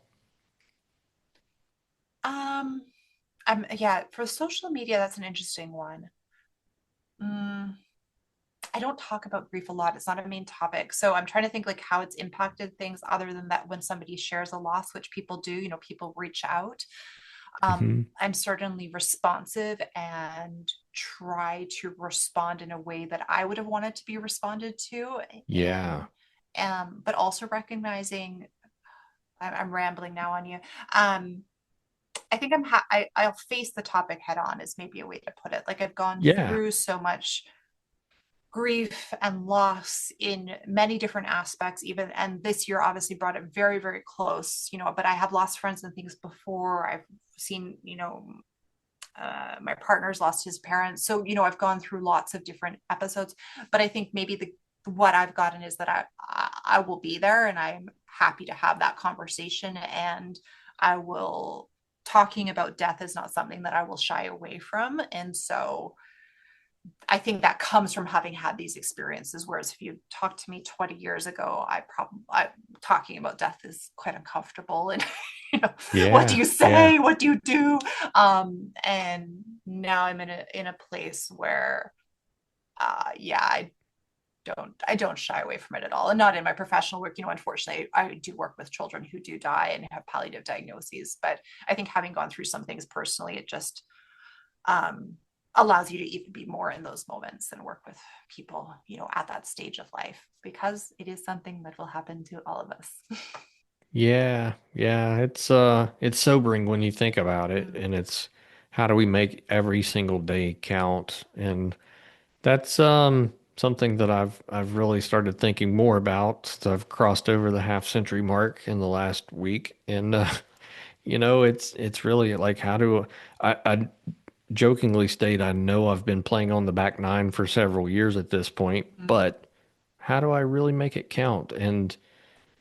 Um, yeah, for social media, that's an interesting one. Mm, I don't talk about grief a lot. It's not a main topic. So I'm trying to think like how it's impacted things other than that when somebody shares a loss, which people do, people reach out. Hmm. I'm certainly responsive and try to respond in a way that I would have wanted to be responded to. Yeah. But also recognizing I'm rambling now on you. Um, I think I'll face the topic head on is maybe a way to put it. Like I've gone Yeah. through so much grief and loss in many different aspects even, and this year obviously brought it very, very close, but I have lost friends and things before. I've seen, my partner's lost his parents. So, I've gone through lots of different episodes, but I think maybe what I've gotten is that I will be there and I'm happy to have that conversation. And I will, talking about death is not something that I will shy away from. And so I think that comes from having had these experiences. Whereas if you talked to me 20 years ago, I talking about death is quite uncomfortable. And what do Yeah. you Yeah. say? What do you do? And now I'm in a place where, yeah, I don't shy away from it at all. And not in my professional work. Unfortunately, I do work with children who do die and have palliative diagnoses. But I think having gone through some things personally, it just um, allows you to even be more in those moments and work with people, at that stage of life, because it is something that will happen to all of us. Yeah. Yeah. It's sobering when you think about it, Mm, and it's how do we make every single day count? And that's something that I've really started thinking more about since I've crossed over the half century mark in the last week. And it's really like how do I jokingly state I know I've been playing on the back nine for several years at this point, mm, but how do I really make it count? And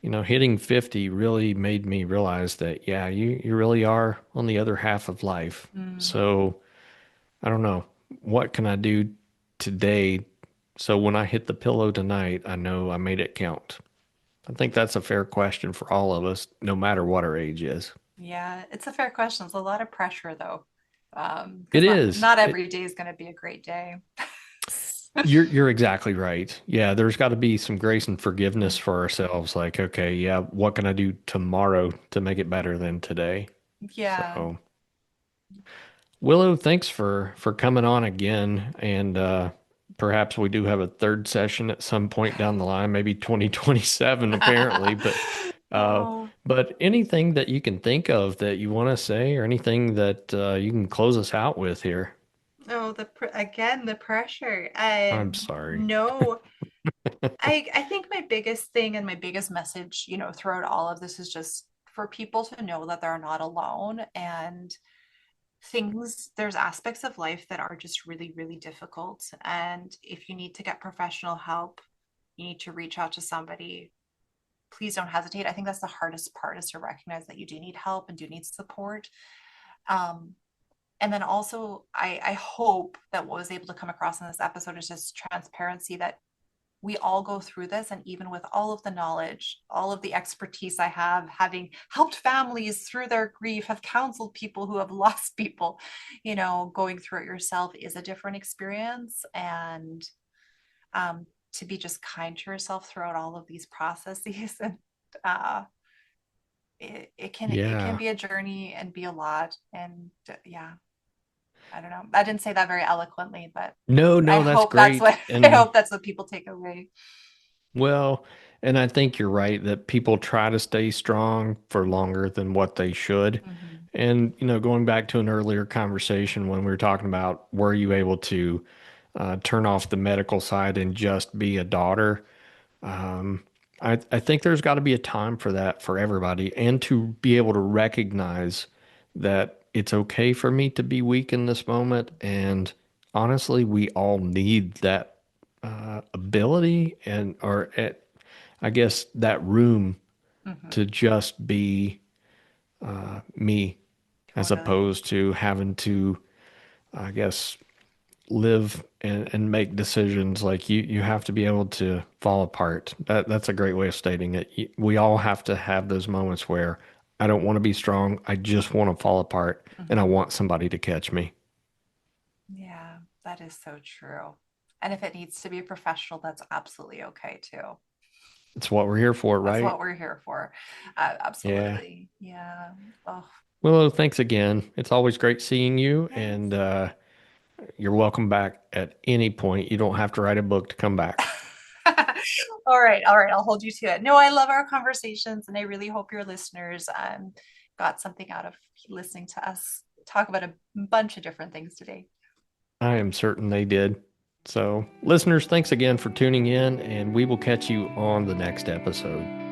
hitting 50 really made me realize that yeah, you really are on the other half of life. mm. So I don't know. What can I do today so when I hit the pillow tonight, I know I made it count? I think that's a fair question for all of us, no matter what our age is. Yeah, it's a fair question. It's a lot of pressure though, It because not is. not every day is going to be a great day. You're exactly right. Yeah, there's got to be some grace and forgiveness for ourselves. Like, okay, yeah, what can I do tomorrow to make it better than today? Yeah. So, Willow, thanks for coming on again, and perhaps we do have a third session at some point down the line, maybe 2027 apparently, uh Oh, but anything that you can think of that you want to say or anything that you can close us out with here. no, again the pressure. I'm sorry. No, I think my biggest thing and my biggest message, throughout all of this is just for people to know that they're not alone, and there's aspects of life that are just really, really difficult. And if you need to get professional help, you need to reach out to somebody. Please don't hesitate. I think that's the hardest part, is to recognize that you do need help and do need support. Um, and then also, I hope that what was able to come across in this episode is just transparency, that we all go through this. And even with all of the knowledge, all of the expertise I have, having helped families through their grief, have counseled people who have lost people, going through it yourself is a different experience. And to be just kind to yourself throughout all of these processes. And uh, it can Yeah. be a journey and be a lot. And yeah, I don't know. I didn't say that very eloquently, but No, I no, that's hope that's great. what I And hope that's what people take away. well, and I think you're right that people try to stay strong for longer than what they should. Mm-hmm. And, going back to an earlier conversation when we were talking about were you able to turn off the medical side and just be a daughter, um, I think there's got to be a time for that for everybody and to be able to recognize that it's okay for me to be weak in this moment. And honestly, we all need that ability I guess that room Mm-hmm. to just be me as Totally. opposed to having to, I guess, live and make decisions. Like you have to be able to fall apart. That's a great way of stating it. We all have to have those moments where I don't want to be strong. I just want to fall apart and I Mm-hmm. want somebody to catch me. Yeah, that is so true. And if it needs to be a professional, that's absolutely okay too. It's what we're here for, That's right? what we're here for. Yeah. Absolutely. Yeah. Oh, Well, thanks again. It's always great seeing you, yes. and you're welcome back at any point. You don't have to write a book to come back. All right. All right. I'll hold you to it. No, I love our conversations, and I really hope your listeners got something out of listening to us talk about a bunch of different things today. I am certain they did. So, listeners, thanks again for tuning in, and we will catch you on the next episode.